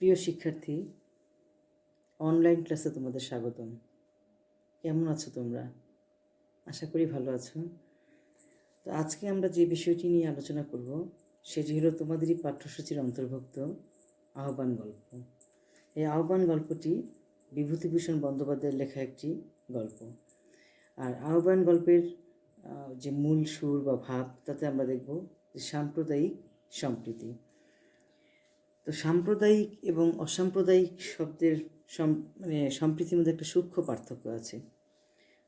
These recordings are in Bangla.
প্রিয় শিক্ষার্থী, অনলাইন ক্লাসে তোমাদের স্বাগতম। কেমন আছো তোমরা? আশা করি ভালো আছো। তো আজকে আমরা যে বিষয়টি নিয়ে আলোচনা করব সেটি হলো তোমাদেরই পাঠ্যসূচির অন্তর্ভুক্ত আহ্বান গল্প। এই আহ্বান গল্পটি বিভূতিভূষণ বন্দ্যোপাধ্যায়ের লেখা একটি গল্প। আর আহ্বান গল্পের যে মূল সুর বা ভাব, তাতে আমরা দেখব যে সাম্প্রদায়িক সম্প্রীতি। তো সাম্প্রদায়িক এবং অসাম্প্রদায়িক শব্দের সম্প্রীতির মধ্যে একটা সূক্ষ্ম পার্থক্য আছে।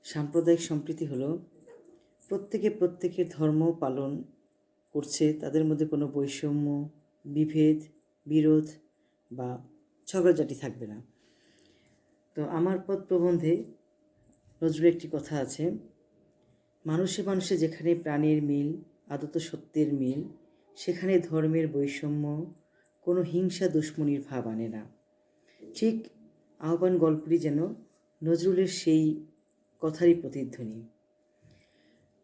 সাম্প্রদায়িক সম্প্রীতি হলো প্রত্যেকের ধর্ম পালন করছে, তাদের মধ্যে কোনো বৈষম্য, বিভেদ, বিরোধ বা ঝগড়াঝাটি থাকবে না। তো আমার পথ প্রবন্ধে নজরুলের একটি কথা আছে, মানুষে মানুষে যেখানে প্রাণের মিল, আদত সত্যের মিল, সেখানে ধর্মের বৈষম্য কোনো হিংসা দুশ্মনির ভাব আনে না। ঠিক আহ্বান গল্পটি যেন নজরুলের সেই কথারই প্রতিধ্বনি।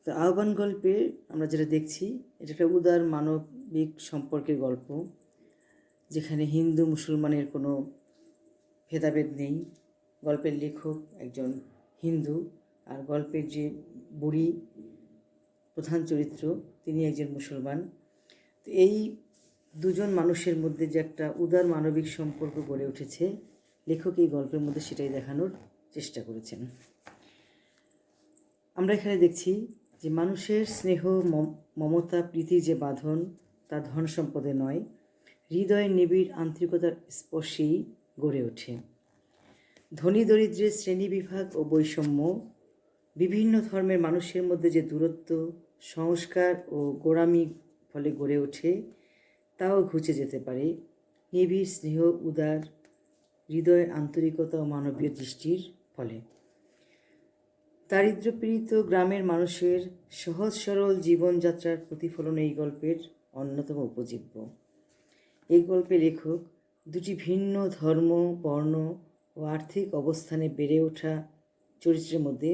তো আহ্বান গল্পে আমরা যেটা দেখছি, এটা একটা উদার মানবিক সম্পর্কের গল্প, যেখানে হিন্দু মুসলমানের কোনো ভেদাভেদ নেই। গল্পের লেখক একজন হিন্দু, আর গল্পের যে বুড়ি প্রধান চরিত্র, তিনি একজন মুসলমান। তো এই দুজন মানুষের মধ্যে যে একটা উদার মানবিক সম্পর্ক গড়ে উঠেছে, লেখক এই গল্পের মধ্যে সেটাই দেখানোর চেষ্টা করেছেন। আমরা এখানে দেখছি যে মানুষের স্নেহ, মমতা, প্রীতির যে বাঁধন, তা ধন সম্পদে নয়, হৃদয়ের নিবিড় আন্তরিকতার স্পর্শেই গড়ে ওঠে। ধনী দরিদ্রের শ্রেণীবিভাগ ও বৈষম্য, বিভিন্ন ধর্মের মানুষের মধ্যে যে দূরত্ব, সংস্কার ও গোঁড়ামি ফলে গড়ে ওঠে, তাও ঘুচে যেতে পারে নিবিড় স্নেহ, উদার হৃদয়ের আন্তরিকতা ও মানবীয় দৃষ্টির ফলে। দারিদ্র্যপীড়িত গ্রামের মানুষের সহজ সরল জীবনযাত্রার প্রতিফলন এই গল্পের অন্যতম উপজীব্য। এই গল্পে লেখক দুটি ভিন্ন ধর্ম, বর্ণ ও আর্থিক অবস্থানে বেড়ে ওঠা চরিত্রের মধ্যে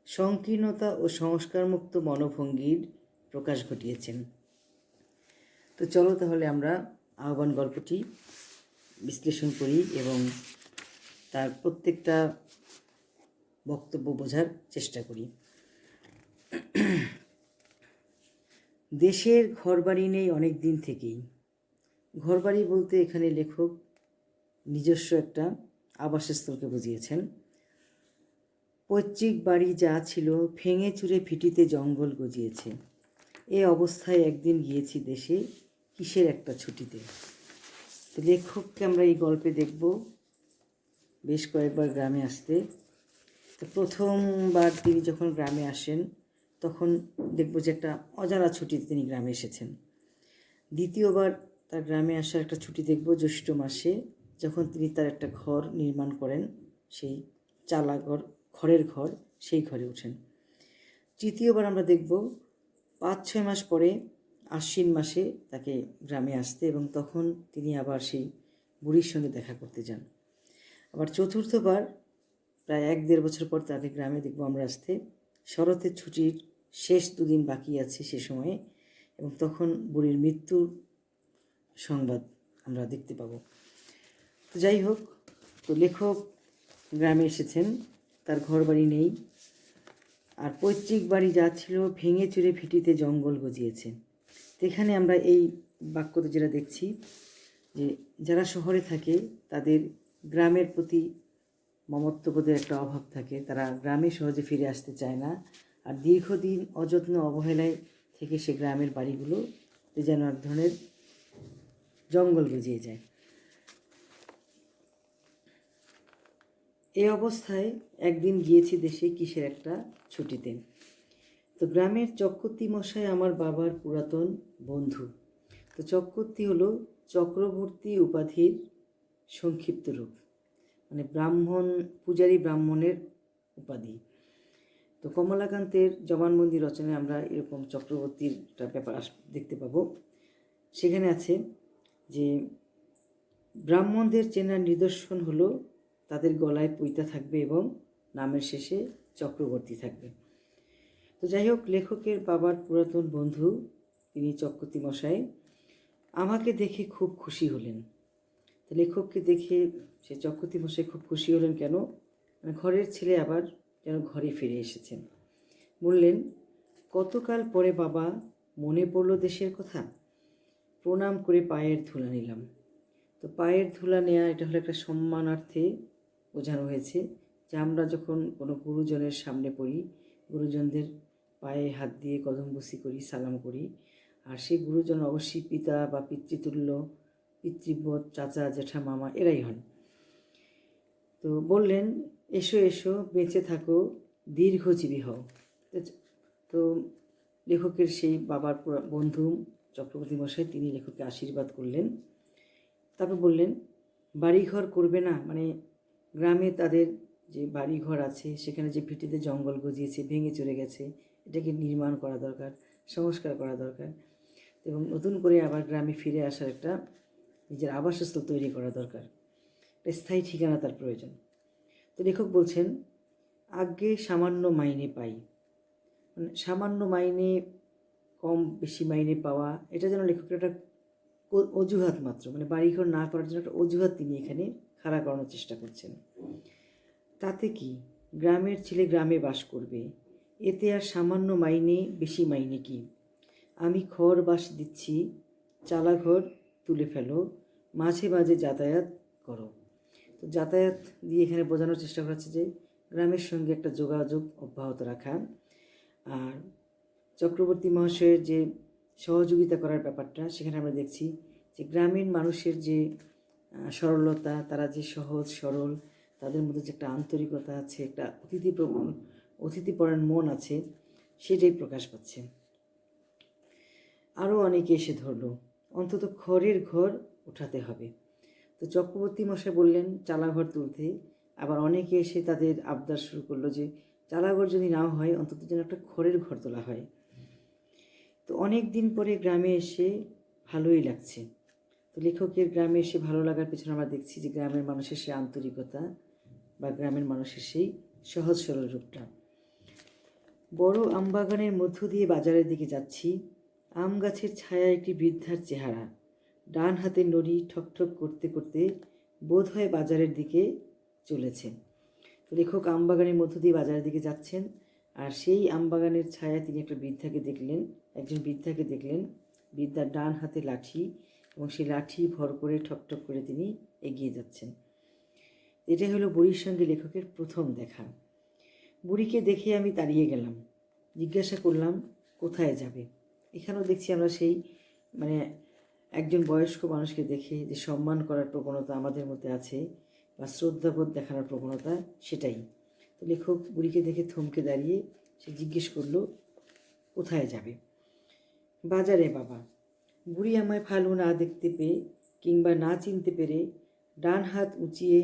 সংকীর্ণতা ও সংস্কারমুক্ত মনোভঙ্গির প্রকাশ ঘটিয়েছেন। তো চলো তাহলে আমরা আহ্বান গল্পটি বিশ্লেষণ করি এবং তার প্রত্যেকটা বক্তব্য বোঝার চেষ্টা করি। দেশের ঘরবাড়ি নেই অনেক দিন থেকেই। ঘরবাড়ি বলতে এখানে লেখক নিজস্ব একটা আবাসস্থলকে বুঝিয়েছেন। পৈতৃক বাড়ি যা ছিল ভেঙে চুরে ভিটিতে জঙ্গল গজিয়েছে। এ অবস্থায় একদিন গিয়েছি দেশে কিসের একটা ছুটিতে। তো লেখককে আমরা এই গল্পে দেখব বেশ কয়েকবার গ্রামে আসতে। তো প্রথমবার তিনি যখন গ্রামে আসেন, তখন দেখব যে একটা অজানা ছুটিতে তিনি গ্রামে এসেছেন। দ্বিতীয়বার তার গ্রামে আসার একটা ছুটি দেখব জ্যৈষ্ঠ মাসে, যখন তিনি তার একটা ঘর নির্মাণ করেন, সেই চালা ঘর, খড়ের ঘর, সেই ঘরে ওঠেন। তৃতীয়বার আমরা দেখব 5-6 মাস পরে আশ্বিন মাসে তাকে গ্রামে আসতে, এবং তখন তিনি আবার সেই বুড়ির সঙ্গে দেখা করতে যান। আবার চতুর্থবার প্রায় 1-1.5 বছর পর তাকে গ্রামে দেখব আমরা আসতে, শরতের ছুটির শেষ 2 দিন বাকি আছে সে সময়ে, এবং তখন বুড়ির মৃত্যুর সংবাদ আমরা দেখতে পাব। তো যাই হোক, তো লেখক গ্রামে এসেছেন, তার ঘর বাড়ি নেই, আর পৈতৃক বাড়ি যা ছিল ভেঙে চুরে ভিটিতে জঙ্গল গজিয়েছে। তো এখানে আমরা এই বাক্যতে যেটা দেখছি, যে যারা শহরে থাকে তাদের গ্রামের প্রতি মমত্ববোধের একটা অভাব থাকে, তারা গ্রামে সহজে ফিরে আসতে চায় না, আর দীর্ঘদিন অযত্ন অবহেলায় থেকে সে গ্রামের বাড়িগুলো যেন এক ধরনের জঙ্গল গজিয়ে যায়। এই অবস্থায় একদিন গিয়েছি দেশে কিসের একটা ছুটিতে। তো গ্রামের চক্রবর্তী মশাই আমার বাবার পুরাতন বন্ধু। তো চক্রবর্তী হলো চক্রবর্তী উপাধির সংক্ষিপ্ত রূপ, মানে ব্রাহ্মণ, পূজারী ব্রাহ্মণের উপাধি। তো কমলাকান্তের জবানবন্দি রচনায় আমরা এরকম চক্রবর্তীর একটা ব্যাপার দেখতে পাবো। সেখানে আছে যে ব্রাহ্মণদের চেনার নিদর্শন হলো তাদের গলায় পৈতা থাকবে এবং নামের শেষে চক্রবর্তী থাকবে। তো যাই হোক, লেখকের বাবার পুরাতন বন্ধু তিনি চক্রবর্তী মশাই আমাকে দেখে খুব খুশি হলেন। তো লেখককে দেখে সে চক্রবর্তী মশাই খুব খুশি হলেন। কেন? মানে ঘরের ছেলে আবার যেন ঘরে ফিরে এসেছেন। বললেন, কতকাল পরে বাবা মনে পড়ল দেশের কথা। প্রণাম করে পায়ের ধুলা নিলাম। তো পায়ের ধুলা নেওয়া এটা হলো একটা সম্মানার্থে বোঝানো হয়েছে যে আমরা যখন কোনো গুরুজনের সামনে পড়ি, গুরুজনদের পায়ে হাত দিয়ে কদমবুসি করি, সালাম করি। আর সেই গুরুজন অবশ্যই পিতা বা পিতৃতুল্য, পিতৃব্য, চাচা, জ্যাঠা, মামা এরাই হন। তো বললেন, এসো এসো, বেঁচে থাকো, দীর্ঘজীবী হও। তো লেখকের সেই বাবার বন্ধু চক্রবর্তী মশাই তিনি লেখককে আশীর্বাদ করলেন। তারপর বললেন, বাড়িঘর করবে না? মানে গ্রামে তাদের যে বাড়িঘর আছে সেখানে যে ভিটেতে জঙ্গল গজিয়েছে, ভেঙে চলে গেছে, এটাকে নির্মাণ করা দরকার, সংস্কার করা দরকার, এবং নতুন করে আবার গ্রামে ফিরে আসার একটা নিজের আবাসস্থল তৈরি করা দরকার, একটা স্থায়ী ঠিকানা তার প্রয়োজন। তো লেখক বলছেন, আগে সামান্য মাইনে পাই। মানে সামান্য মাইনে, কম বেশি মাইনে পাওয়া, এটা যেন লেখকের একটা অজুহাত মাত্র, মানে বাড়িঘর না করার জন্য একটা অজুহাত তিনি এখানে খাড়া করানোর চেষ্টা করছেন। তাতে কি, গ্রামের ছেলে গ্রামে বাস করবে, এতে আর সামান্য মাইনে বেশি মাইনে কি? আমি খড় বাস দিচ্ছি, চালাঘর তুলে ফেলো, মাঝে মাঝে যাতায়াত করো। তো যাতায়াত দিয়ে এখানে বোঝানোর চেষ্টা করা হচ্ছে যে গ্রামের সঙ্গে একটা যোগাযোগ অব্যাহত রাখা। আর চক্রবর্তী মহাশয়ের যে সহযোগিতা করার ব্যাপারটা, সেখানে আমরা দেখছি যে গ্রামীণ মানুষের যে সরলতা, তারা যে সহজ সরল, তাদের মধ্যে যে একটা আন্তরিকতা আছে, একটা অতিথিপরায়ণ মন আছে, সেটাই প্রকাশ পাচ্ছে। আরও অনেকে এসে ধরলো, অন্তত খড়ের ঘর উঠাতে হবে। তো চক্রবর্তী মশাই বললেন চালাঘর তুলতে। আবার অনেকে এসে তাদের আবদার শুরু করলো যে চালাঘর যদি নাও হয়, অন্তত যেন একটা খড়ের ঘর তোলা হয়। তো অনেক দিন পরে গ্রামে এসে ভালোই লাগছে। তো লেখকের গ্রামে এসে ভালো লাগার পেছনে আমরা দেখছি যে গ্রামের মানুষের সেই আন্তরিকতা বা গ্রামের মানুষের সেই সহজ সরল রূপটা। বড় আমবাগানের মধ্য দিয়ে বাজারের দিকে যাচ্ছি। আম গাছের ছায়া একটি বৃদ্ধার চেহারা, ডান হাতে নড়ি ঠকঠক করতে করতে বোধ হয় বাজারের দিকে চলেছেন। লেখক আমবাগানের মধ্য দিয়ে বাজারের দিকে যাচ্ছেন, আর সেই আমবাগানের ছায়া তিনি একটা বৃদ্ধাকে দেখলেন, একজন বৃদ্ধাকে দেখলেন, বৃদ্ধার ডান হাতে লাঠি, এবং সেই লাঠি ভর করে ঠকঠক করে তিনি এগিয়ে যাচ্ছেন। এটাই হলো বুড়ির সঙ্গে লেখকের প্রথম দেখা। বুড়িকে দেখে আমি তাড়িয়ে গেলাম, জিজ্ঞাসা করলাম কোথায় যাবে। এখানেও দেখছি আমরা সেই মানে একজন বয়স্ক মানুষকে দেখে যে সম্মান করার প্রবণতা আমাদের মধ্যে আছে বা শ্রদ্ধাবোধ দেখানোর প্রবণতা, সেটাই। তো লেখক বুড়িকে দেখে থমকে দাঁড়িয়ে সে জিজ্ঞেস করলো কোথায় যাবে। বাজারে বাবা। বুড়ি আমায় ভালো না দেখতে পেয়ে কিংবা না চিনতে পেরে ডান হাত উঁচিয়ে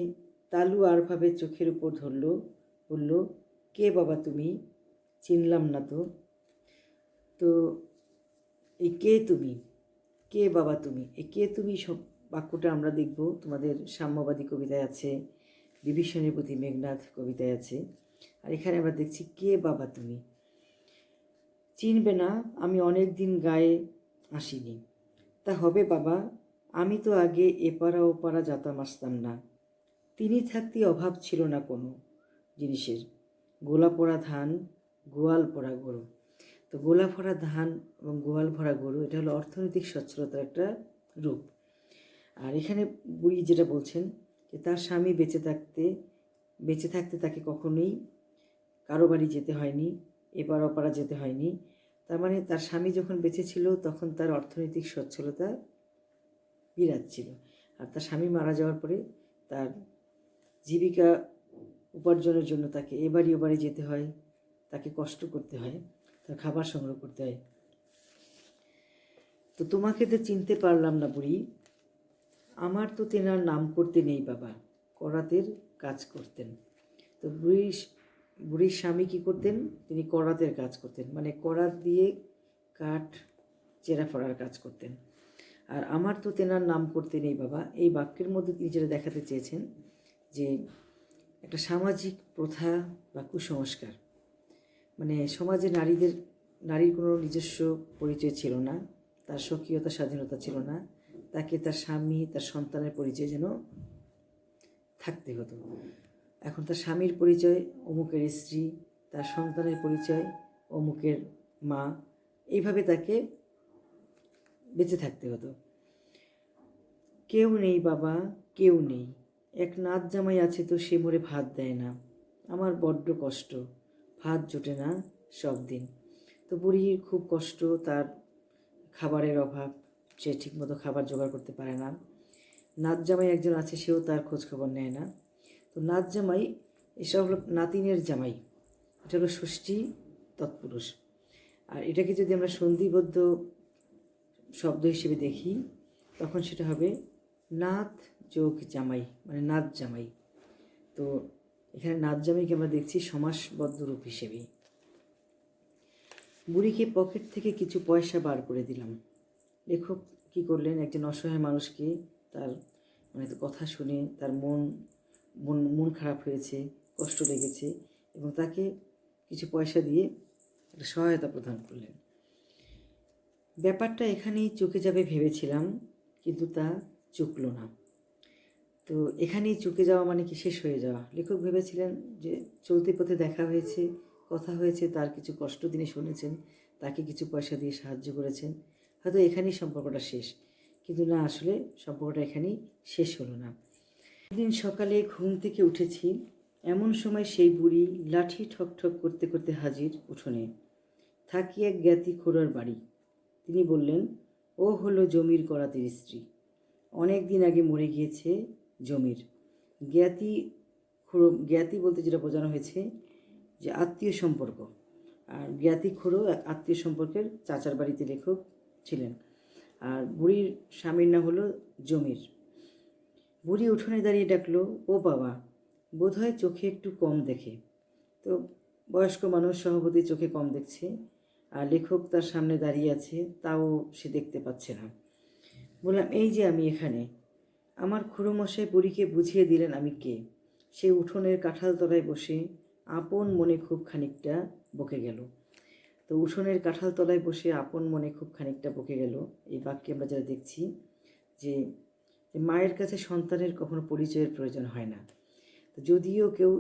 তালু আরভাবে চোখের উপর ধরল, বলল, কে বাবা তুমি? চিনলাম না তো। তো এই কে তুমি, কে বাবা তুমি, এই কে তুমি সব বাক্যটা আমরা দেখব তোমাদের সাম্যবাদী কবিতায় আছে, বিভীষণের প্রতি মেঘনাদ কবিতায় আছে। আর এখানে আমরা দেখছি কে বাবা তুমি। চিনবে না, আমি অনেক দিন গায়ে আসিনি। তা হবে বাবা, আমি তো আগে এপাড়া ওপাড়া যাতাম আসতাম না। তিনি থাকতে অভাব ছিল না কোনো জিনিসের। গোলা পড়া ধান, গোয়াল পড়া গরু। তো গোলা ভরা ধান এবং গোয়াল ভরা গরু, এটা হলো অর্থনৈতিক সচ্ছলতার একটা রূপ। আর এখানে বুড়ি যেটা বলছেন যে তার স্বামী বেঁচে থাকতে তাকে কখনোই কারো বাড়ি যেতে হয়নি, এপার ওপারা যেতে হয়নি। তার মানে তার স্বামী যখন বেঁচে ছিল তখন তার অর্থনৈতিক সচ্ছলতা বিরাট ছিল। আর তার স্বামী মারা যাওয়ার পরে তার জীবিকা উপার্জনের জন্য তাকে এবাড়ি ওবাড়ি যেতে হয়, তাকে কষ্ট করতে হয়, তার খাবার সংগ্রহ করতে হয়। তো তোমাকে তো চিনতে পারলাম না বুড়ি। আমার তো তেনার নাম করতে নেই বাবা, করাতের কাজ করতেন। তো বুড়ির স্বামী কী করতেন? তিনি করাতের কাজ করতেন, মানে করাত দিয়ে কাঠ চেরা ফড়ার কাজ করতেন। আর আমার তো তেনার নাম করতে নেই বাবা, এই বাক্যের মধ্যে তিনি যেটা দেখাতে চেয়েছেন যে একটা সামাজিক প্রথা বা কুসংস্কার, মানে সমাজে নারীর কোনো নিজস্ব পরিচয় ছিল না, তার স্বকীয়তা স্বাধীনতা ছিল না, তাকে তার স্বামী তার সন্তানের পরিচয় যেন থাকতে হতো। এখন তার স্বামীর পরিচয় অমুকের স্ত্রী, তার সন্তানের পরিচয় অমুকের মা, এইভাবে তাকে বেঁচে থাকতে হতো। কেউ নেই বাবা, কেউ নেই, এক নাত জামাই আছে তো সে মোরে ভাত দেয় না, আমার বড্ড কষ্ট, ভাত জোটে না সব দিন। তো বুড়ির খুব কষ্ট, তার খাবারের অভাব, সে ঠিকমতো খাবার জোগাড় করতে পারে না। নাত জামাই একজন আছে, সেও তার খোঁজখবর নেয় না। তো নাত জামাই, এসব হলো নাতিনের জামাই, এটা হলো ষষ্ঠী তৎপুরুষ। আর এটাকে যদি আমরা সন্ধিবদ্ধ শব্দ হিসেবে দেখি তখন সেটা হবে নাত যোগ জামাই, মানে নাত জামাই। তো এখানে নাত জামাইকে আমরা দেখছি সমাসবদ্ধ রূপ হিসেবেই। বুড়িকে পকেট থেকে কিছু পয়সা বার করে দিলাম। লেখক কী করলেন, একজন অসহায় মানুষকে তার মানে কথা শুনে তার মন খারাপ হয়েছে, কষ্ট লেগেছে, এবং তাকে কিছু পয়সা দিয়ে একটা সহায়তা প্রদান করলেন। ব্যাপারটা এখানেই চুকে যাবে ভেবেছিলাম, কিন্তু তা চুকলো না। তো এখানেই চুকে যাওয়া মানে কি শেষ হয়ে যাওয়া। লেখক ভেবেছিলেন যে চলতি পথে দেখা হয়েছে, কথা হয়েছে, তার কিছু কষ্ট তিনি শুনেছেন, তাকে কিছু পয়সা দিয়ে সাহায্য করেছেন, হয়তো এখানেই সম্পর্কটা শেষ। কিন্তু না, আসলে সম্পর্কটা এখানেই শেষ হলো না। একদিন সকালে ঘুম থেকে উঠেছি, এমন সময় সেই বুড়ি লাঠি ঠক ঠক করতে করতে হাজির উঠোনে। থাকি এক জ্ঞাতি খুড়ার বাড়ি। তিনি বললেন, ও হলো জমির করাতির স্ত্রী, অনেক দিন আগে মরে গিয়েছে জমির। জ্ঞাতি বলতে যেটা বোঝানো হয়েছে যে আত্মীয় সম্পর্ক, আর জ্ঞাতি খুড়ো আত্মীয় সম্পর্কের চাচার বাড়িতে লেখক ছিলেন। আর বুড়ির স্বামীর নাম হলো জমির। বুড়ি উঠোনে দাঁড়িয়ে ডাকলো, ও বাবা, বোধহয় চোখে একটু কম দেখে। তো বয়স্ক মানুষ স্বভাবতই চোখে কম দেখছে, আর লেখক তার সামনে দাঁড়িয়ে আছে, তাও সে দেখতে পাচ্ছে না। বললাম, এই যে আমি এখানে। আমার খুড়োমশাই বুড়িকে বুঝিয়ে দিলেন আমি কে। সে উঠোনের কাঁঠাল তলায় বসে আপন মনে খুব খানিকটা বকে গেল। তো উঠোনের কাঁঠাল তলায় বসে আপন মনে খুব খানিকটা বকে গেল, এই বাক্যে আমরা যারা দেখছি যে মায়ের কাছে সন্তানের কখনো পরিচয়ের প্রয়োজন হয় না। তো যদিও কেউ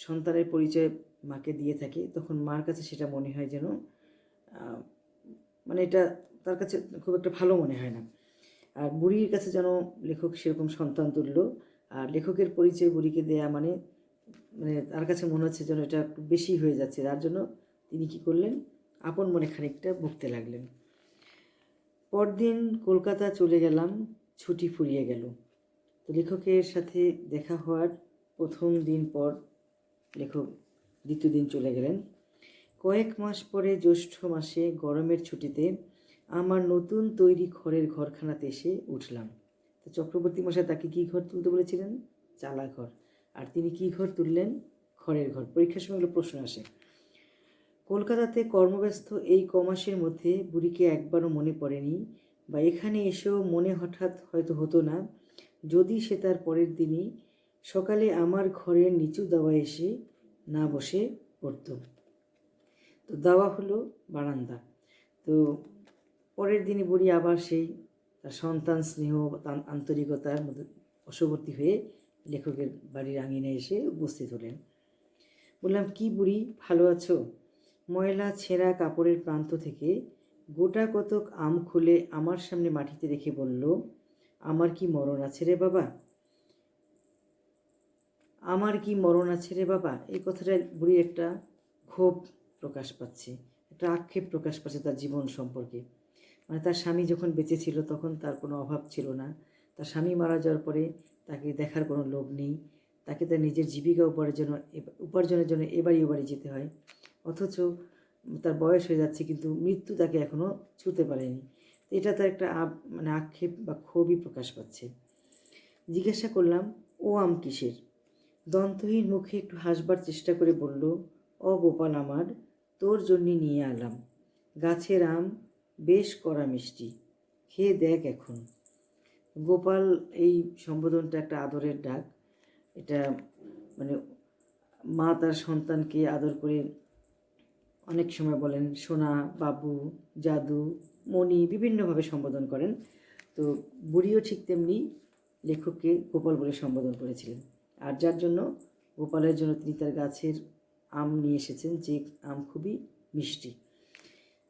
সন্তানের পরিচয় মাকে দিয়ে থাকে, তখন মার কাছে সেটা মনে হয় যেন মানে এটা তার কাছে খুব একটা ভালো মনে হয় না। আর বুড়ির কাছে যেন লেখক সেরকম সন্তান তুল্য, আর লেখকের পরিচয় বুড়িকে দেয়া মানে মানে তার কাছে মনে হচ্ছে যেন এটা একটু বেশি হয়ে যাচ্ছে। তার জন্য তিনি কি করলেন, আপন মনে খানিকটা ভুগতে লাগলেন। পরদিন কলকাতা চলে গেলাম, ছুটি ফুরিয়ে গেল। তো লেখকের সাথে দেখা হওয়ার প্রথম দিন পর লেখক দ্বিতীয় দিন চলে গেলেন। কয়েক মাস পরে জ্যৈষ্ঠ মাসে গরমের ছুটিতে আমার নতুন তৈরি খড়ের ঘরখানাতে এসে উঠলাম। তো চক্রবর্তী মশাই তাকে কী ঘর তুলতে বলেছিলেন? চালা ঘর। আর তিনি কী ঘর তুললেন? খড়ের ঘর। পরীক্ষার সময় এগুলো প্রশ্ন আসে। কলকাতাতে কর্মব্যস্ত এই কমাসের মধ্যে বুড়িকে একবারও মনে পড়েনি, বা এখানে এসেও মনে হঠাৎ হয়তো হতো না, যদি সে তার পরের দিনই সকালে আমার ঘরের নিচু দাওয়ায় এসে না বসে পড়ত। তো দাওয়া হলো বারান্দা। তো পরের দিনই বুড়ি আবার সেই তার সন্তান স্নেহ আন্তরিকতার মধ্যে বশবর্তী হয়ে লেখকের বাড়ির আঙিনায় এসে উপস্থিত হলেন। বললাম, কি বুড়ি, ভালো আছো? ময়লা ছেঁড়া কাপড়ের প্রান্ত থেকে গোটা কতক আম খুলে আমার সামনে মাটিতে রেখে বলল, আমার কি মরণ আছে রে বাবা, আমার কি মরণ আছে রে বাবা। এই কথাটা বুড়ি একটা ক্ষোভ প্রকাশ পাচ্ছে, একটা আক্ষেপ প্রকাশ পাচ্ছে তার জীবন সম্পর্কে। মানে তার স্বামী যখন বেঁচে ছিল তখন তার কোনো অভাব ছিল না, তার স্বামী মারা যাওয়ার পরে তাকে দেখার কোনো লোক নেই, তাকে তার নিজের জীবিকা উপার্জনের জন্য এবাড়ি ওবাড়ি যেতে হয়, অথচ তার বয়স হয়ে যাচ্ছে কিন্তু মৃত্যু তাকে এখনও ছুঁতে পারেনি। এটা তার একটা মানে আক্ষেপ বা ক্ষোভই প্রকাশ পাচ্ছে। জিজ্ঞাসা করলাম, ও আম কিসের? দন্তহীন মুখে একটু হাসবার চেষ্টা করে বলল, গোপাল আমার, তোর জন্যে নিয়ে আলাম। গাছের আম, বেশ কড়া মিষ্টি, খেয়ে দেখ এখন। গোপাল এই সম্বোধনটা একটা আদরের ডাক। এটা মানে মা তার সন্তানকে আদর করে অনেক সময় বলেন সোনা, বাবু, জাদু, মণি, বিভিন্নভাবে সম্বোধন করেন। তো বুড়িও ঠিক তেমনি লেখককে গোপাল বলে সম্বোধন করেছিলেন, আর যার জন্য গোপালের জন্য তিনি তার গাছের আম নিয়ে এসেছেন, যে আম খুবই মিষ্টি।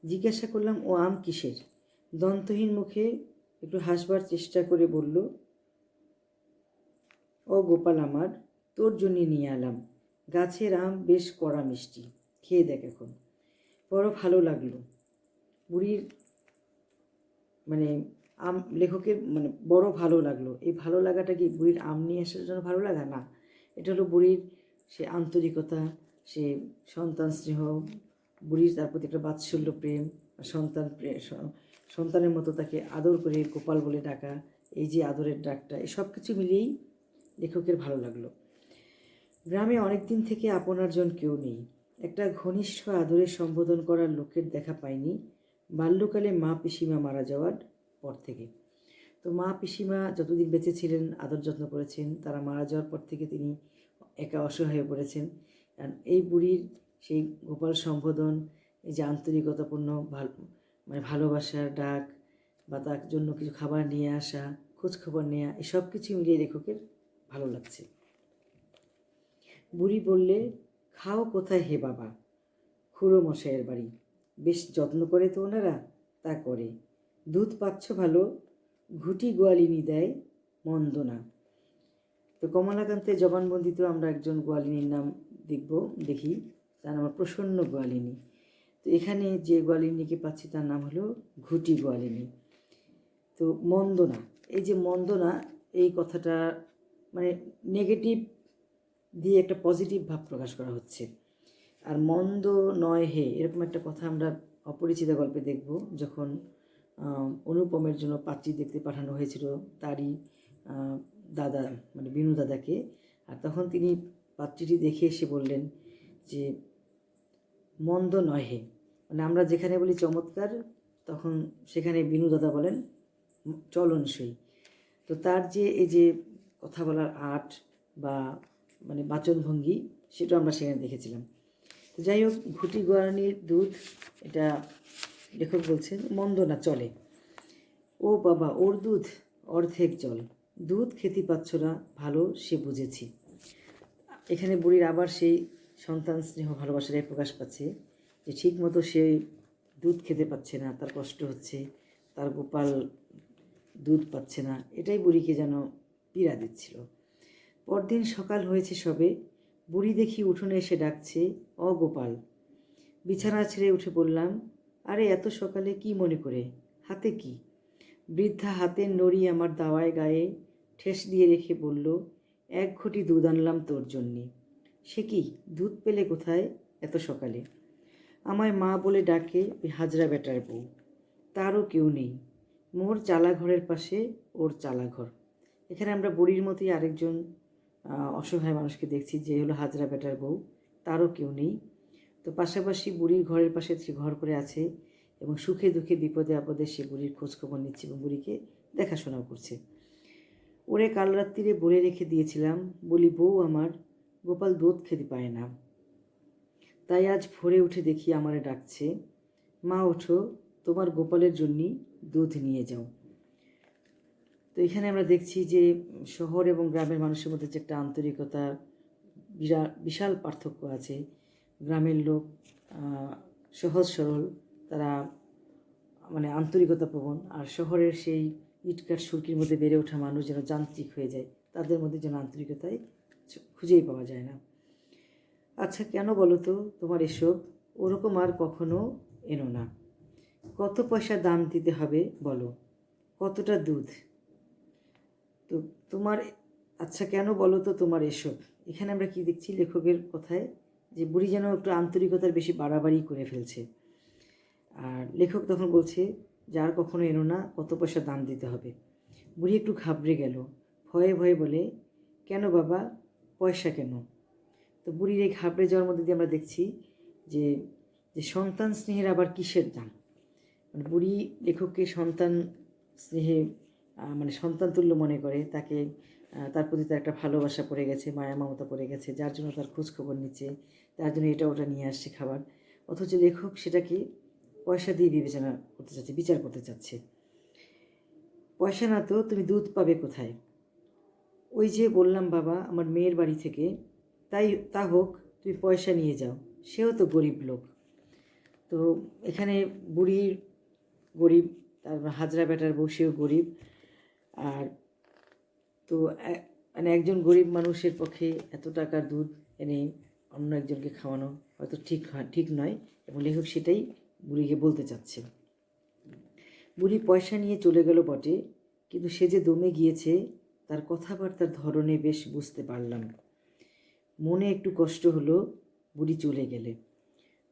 জিজ্ঞাসা করলাম, ও আম কিসের? দন্তহীন মুখে একটু হাসবার চেষ্টা করে বলল, ও গোপাল আমার, তোর জন্য নিয়ে এলাম। গাছের আম বেশ কড়া মিষ্টি, খেয়ে দেখ এখন, বড় ভালো লাগলো। বুড়ির মানে লেখকের বড় ভালো লাগলো, এই ভালো লাগাটা কি বুড়ির আম নিয়ে আসার জন্য ভালো লাগা না, এটা হলো বুড়ির সে আন্তরিকতা, সে সন্তান স্নেহ, বুড়ির তার প্রতি একটা বাৎসল্য প্রেম, সন্তানের মতো তাকে আদর করে গোপাল বলে ডাকা, এই যে আদরের ডাকটা, এই সব কিছু মিলিয়েই লেখকের ভালো লাগলো। গ্রামে অনেক দিন থেকে আপনার জন কেউ নেই, একটা ঘনিষ্ঠ আদরের সম্বোধন করার লোকের দেখা পাইনি বাল্যকালে মা পিসিমা মারা যাওয়ার পর থেকে। তো মা পিসিমা যতদিন বেঁচে ছিলেন আদর যত্ন করেছেন, তারা মারা যাওয়ার পর থেকে তিনি একা অসহায় হয়ে পড়েছেন। এই বুড়ির সেই গোপাল সম্বোধন, এই যে আন্তরিকতাপূর্ণ ভালোবাসার ডাক, বা তার জন্য কিছু খাবার নিয়ে আসা, খোঁজখবর নেওয়া, এই সব কিছু মিলিয়ে লেখকের ভালো লাগছে। বুড়ি বললে, খাও কোথায় হে বাবা? খুড়ো মশাইয়ের বাড়ি, বেশ যত্ন করে তো ওনারা। তা করে, দুধ পাচ্ছ ভালো, ঘুটি গোয়ালিনী দেয়, মন্দ না। তো কমলাকান্তের জবানবন্দিতেও আমরা একজন গোয়ালিনীর নাম দেখি, তার নাম প্রসন্ন গোয়ালিনী। তো এখানে যে গোয়ালিনীকে পাচ্ছি তার নাম হলো ঘুটি গোয়ালিনী। তো মন্দ না, এই যে মন্দ না, এই কথাটা নেগেটিভ দিয়ে একটা পজিটিভ ভাব প্রকাশ করা হচ্ছে। আর মন্দ নয় হে, এরকম একটা কথা আমরা অপরিচিতা গল্পে দেখব, যখন অনুপমের জন্য পাত্রী দেখতে পাঠানো হয়েছিল তারই দাদা বিনু দাদাকে, আর তখন তিনি পাত্রীটি দেখে এসে বললেন যে মন্দ নয় হে, আমরা যেখানে বলি চমৎকার, তখন সেখানে বিনু দাদা বলেন চলনসই। তো তার যে এই যে কথা বলার আর্ট বা বাচনভঙ্গি, সেটা আমরা সেখানে দেখেছিলাম। তো যাই হোক, ঘুটি গোয়ালিনীর দুধ, এটা লেখক বলছেন মন্দ না, চলে। ও বাবা, ওর দুধ অর্ধেক জল, দুধ খেতে পাচ্ছ না ভালো, সে বুঝেছি। এখানে বুড়ির আবার সেই সন্তান স্নেহ ভালোবাসাটাই প্রকাশ পাচ্ছে, যে ঠিক মতো সে দুধ খেতে পাচ্ছে না, তার কষ্ট হচ্ছে, তার গোপাল দুধ পাচ্ছে না, এটাই বুড়িকে যেন পীড়া দিচ্ছিল। পরদিন সকাল হয়েছে সবে, বুড়ি দেখি উঠোনে এসে ডাকছে, অগোপাল। বিছানা ছেড়ে উঠে বললাম, আরে এত সকালে কি মনে করে, হাতে কি? বৃদ্ধা হাতের নড়ি আমার দাওয়ায় গায়ে ঠেস দিয়ে রেখে বলল, 1 ঘটি দুধ আনলাম তোর জন্যে। সে কি, দুধ পেলে কোথায় এত সকালে? আমায় মা বলে ডাকে ওই হাজরা বেটার বউ, তারও কেউ নেই, মোর চালাঘরের পাশে ওর চালাঘর। এখানে আমরা বুড়ির মতোই আরেকজন অসহায় মানুষকে দেখছি, যে হলো হাজরা বেটার বউ, তারও কেউ নেই। তো পাশাপাশি বুড়ির ঘরের পাশে সে ঘর করে আছে, এবং সুখে দুঃখে বিপদে আপদে সে বুড়ির খোঁজখবর নিচ্ছে এবং বুড়িকে দেখাশোনাও করছে। ওরে কাল রাত্রিরে বলে রেখে দিয়েছিলাম, বলি বউ আমার, গোপাল দুধ খেতে পায় না, তাই আজ ভোরে উঠে দেখি আমারে ডাকছে, মা ওঠো, তোমার গোপালের জন্যই দুধ নিয়ে যাও। তো এখানে আমরা দেখছি যে শহর এবং গ্রামের মানুষের মধ্যে যে একটা আন্তরিকতা, বিশাল পার্থক্য আছে। গ্রামের লোক সহজ সরল, তারা আন্তরিকতাপ্রবণ, আর শহরের সেই ইটকাট সুরকির মধ্যে বেড়ে ওঠা মানুষ যেন যান্ত্রিক হয়ে যায়, তাদের মধ্যে যেন আন্তরিকতায় খুঁজেই পাওয়া যায় না। আচ্ছা কেন বলো তো তোমার এসব, ওরকম আর কখনো এনো না। কত পয়সা দাম দিতে হবে বলো, কতটা দুধ? তো তোমার, আচ্ছা কেন বলো তো তোমার এসব। এখানে আমরা কি দেখছি লেখকের কথায়, যে বুড়ি যেন একটু আন্তরিকতার বেশি বাড়াবাড়ি করে ফেলছে। আর লেখক তখন বলছে, যার কখনো এনো না, কত পয়সা দাম দিতে হবে। বুড়ি একটু ঘাবড়ে গেল, ভয়ে ভয়ে বলে, কেন বাবা, পয়সা কেন? তো বুড়ির এই ঘাবড়ে যাওয়ার মধ্যে দিয়ে আমরা দেখছি যে সন্তান স্নেহের আবার কিসের দাম। বুড়ি লেখককে সন্তান স্নেহে সন্তান তুল্য মনে করে, তাকে তার প্রতি তার একটা ভালোবাসা পড়ে গেছে, মায়া মমতা পড়ে গেছে, যার জন্য তার খোঁজখবর নিচ্ছে, তার জন্য এটা ওটা নিয়ে আসছে খাবার। অথচ লেখক সেটাকে পয়সা দিয়ে বিবেচনা করতে চাচ্ছে, বিচার করতে চাচ্ছে। পয়সা না তো তুমি দুধ পাবে কোথায়? ওই যে বললাম বাবা আমার মেয়ের বাড়ি থেকে, তা হোক তুমি পয়সা নিয়ে যাও, সেও তো গরিব লোক। তো এখানে বুড়ির গরিব, তারপর হাজরা বেটার বউ সেও গরিব। আর তো মানে একজন গরিব মানুষের পক্ষে এত টাকার দুধ এনে অন্য একজনকে খাওয়ানো হয়তো ঠিক নয়, এবং লেখক সেটাই বুড়িকে বলতে চাচ্ছে। বুড়ি পয়সা নিয়ে চলে গেল বটে, কিন্তু সে যে দমে গিয়েছে তার কথাবার্তার ধরনে বেশ বুঝতে পারলাম। মনে একটু কষ্ট হলো বুড়ি চলে গেলে।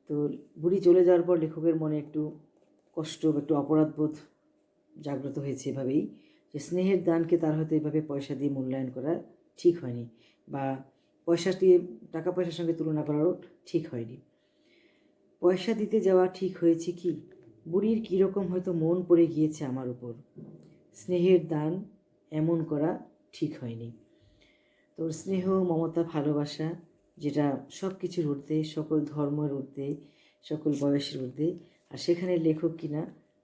তো বুড়ি চলে যাওয়ার পর লেখকের মনে একটু কষ্ট, একটু অপরাধবোধ জাগ্রত হয়েছে এভাবেই, যে স্নেহের দানকে তার হয়তো এভাবে পয়সা দিয়ে মূল্যায়ন করা ঠিক হয়নি, বা পয়সা দিয়ে টাকা পয়সার সঙ্গে তুলনা করারও ঠিক হয়নি। পয়সা দিতে যাওয়া ঠিক হয়েছে কি? বুড়ির কীরকম হয়তো মন পড়ে গিয়েছে আমার উপর। স্নেহের দান এমন করা ঠিক হয়নি। তোর স্নেহ, মমতা, ভালোবাসা, যেটা সব কিছুর ঊর্ধ্বে, সকল ধর্মের ঊর্ধ্বে, সকল বয়সের ঊর্ধ্বে, আর সেখানে লেখক কিনা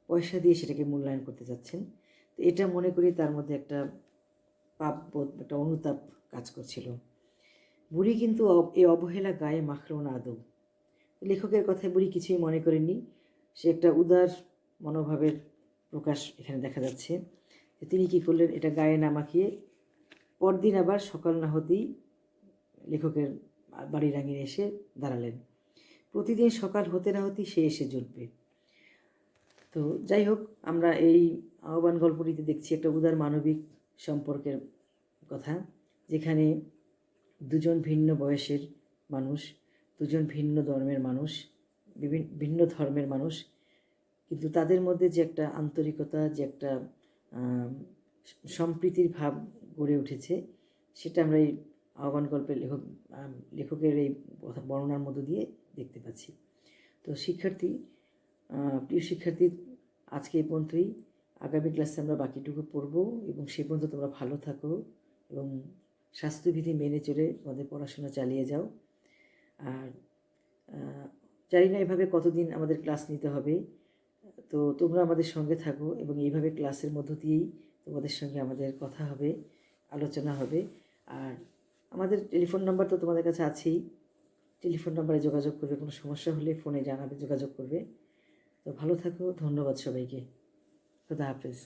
পয়সা দিয়ে সেটাকে মূল্যায়ন করতে যাচ্ছেন। তো এটা মনে করি তার মধ্যে একটা পাপবোধ, একটা অনুতাপ কাজ করছিল। বুড়ি কিন্তু এই অবহেলা গায়ে মাখল না আদৌ। লেখকের কথায় বুড়ি কিছুই মনে করেননি। সে একটা উদার মনোভাবের প্রকাশ এখানে দেখা যাচ্ছে। তিনি কী করলেন, এটা গায়ে না মাখিয়ে পরদিন আবার সকাল না হতেই লেখকের বাড়ির আঙিনে এসে দাঁড়ালেন। প্রতিদিন সকাল হতে না হতেই সে এসে জুটবে। তো যাই হোক, আমরা এই আহ্বান গল্পটিতে দেখছি একটা উদার মানবিক সম্পর্কের কথা, যেখানে দুজন ভিন্ন বয়সের মানুষ, দুজন ভিন্ন ধর্মের মানুষ, ভিন্ন ধর্মের মানুষ, কিন্তু তাদের মধ্যে যে একটা আন্তরিকতা, যে একটা সম্প্রীতির ভাব গড়ে উঠেছে, সেটা আমরা এই আহ্বান গল্পের লেখকের এই বর্ণনার মধ্য দিয়ে দেখতে পাচ্ছি। তো প্রিয় শিক্ষার্থী, আজকে এই পর্যন্তই। আগামী ক্লাসে আমরা বাকিটুকু পড়ব, এবং সে পর্যন্ত তোমরা ভালো থাকো এবং স্বাস্থ্যবিধি মেনে চলে তোমাদের পড়াশোনা চালিয়ে যাও। আর জানি না এভাবে কতদিন আমাদের ক্লাস নিতে হবে, তো তোমরা আমাদের সঙ্গে থাকো, এবং এইভাবে ক্লাসের মধ্য দিয়েই তোমাদের সঙ্গে আমাদের কথা হবে, আলোচনা হবে। আর আমাদের টেলিফোন নাম্বার তো তোমাদের কাছে আছেই, টেলিফোন নাম্বারে যোগাযোগ করবে, কোনো সমস্যা হলে ফোনে জানাবে, যোগাযোগ করবে। তো ভালো থাকো, ধন্যবাদ সবাইকে, খোদা হাফেজ।